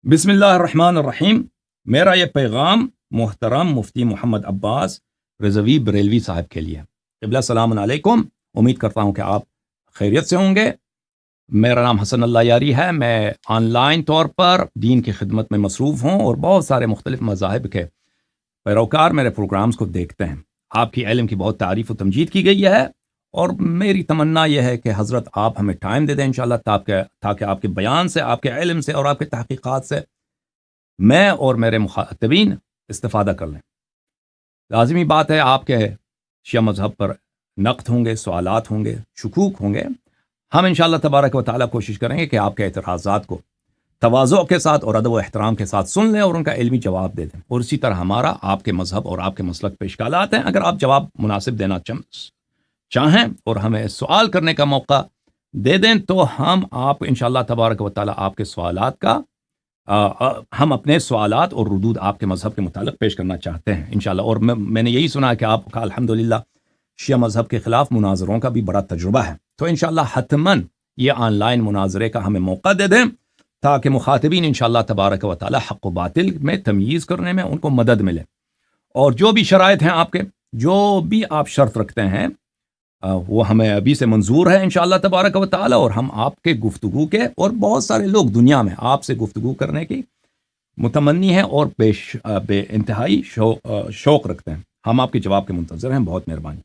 بسم اللہ الرحمن الرحیم۔ میرا یہ پیغام محترم مفتی محمد عباس رضوی بریلوی صاحب کے لیے۔ قبلہ السلام علیکم، امید کرتا ہوں کہ آپ خیریت سے ہوں گے۔ میرا نام حسن اللہ یاری ہے، میں آن لائن طور پر دین کی خدمت میں مصروف ہوں اور بہت سارے مختلف مذاہب کے پیروکار میرے پروگرامز کو دیکھتے ہیں۔ آپ کی علم کی بہت تعریف و تمجید کی گئی ہے، اور میری تمنا یہ ہے کہ حضرت آپ ہمیں ٹائم دے دیں انشاءاللہ تاکہ آپ کے بیان سے، آپ کے علم سے اور آپ کے تحقیقات سے میں اور میرے مخاطبین استفادہ کر لیں۔ لازمی بات ہے، آپ کے شیعہ مذہب پر نقد ہوں گے، سوالات ہوں گے، شکوک ہوں گے۔ ہم انشاءاللہ تبارک و تعالیٰ کوشش کریں گے کہ آپ کے اعتراضات کو تواضع کے ساتھ اور ادب و احترام کے ساتھ سن لیں اور ان کا علمی جواب دے دیں، اور اسی طرح ہمارا آپ کے مذہب اور آپ کے مسلک پہ اشکالات ہیں، اگر آپ جواب مناسب دینا چاہیں اور ہمیں سوال کرنے کا موقع دے دیں تو ہم آپ انشاءاللہ تبارک و تعالیٰ آپ کے سوالات کا ہم اپنے سوالات اور ردود آپ کے مذہب کے متعلق پیش کرنا چاہتے ہیں انشاءاللہ۔ اور میں نے یہی سنا کہ آپ کا الحمدللہ شیعہ مذہب کے خلاف مناظروں کا بھی بڑا تجربہ ہے، تو انشاءاللہ حتماً یہ آن لائن مناظرے کا ہمیں موقع دے دیں تاکہ مخاطبین انشاءاللہ تبارک و تعالیٰ حق و باطل میں تمییز کرنے میں ان کو مدد ملے، اور جو بھی شرائط ہیں آپ کے، جو بھی آپ شرط رکھتے ہیں وہ ہمیں ابھی سے منظور ہے انشاءاللہ تبارک و تعالیٰ، اور ہم آپ کے گفتگو کے، اور بہت سارے لوگ دنیا میں آپ سے گفتگو کرنے کی متمنی ہیں اور بے انتہائی شوق رکھتے ہیں۔ ہم آپ کے جواب کے منتظر ہیں۔ بہت مہربانی۔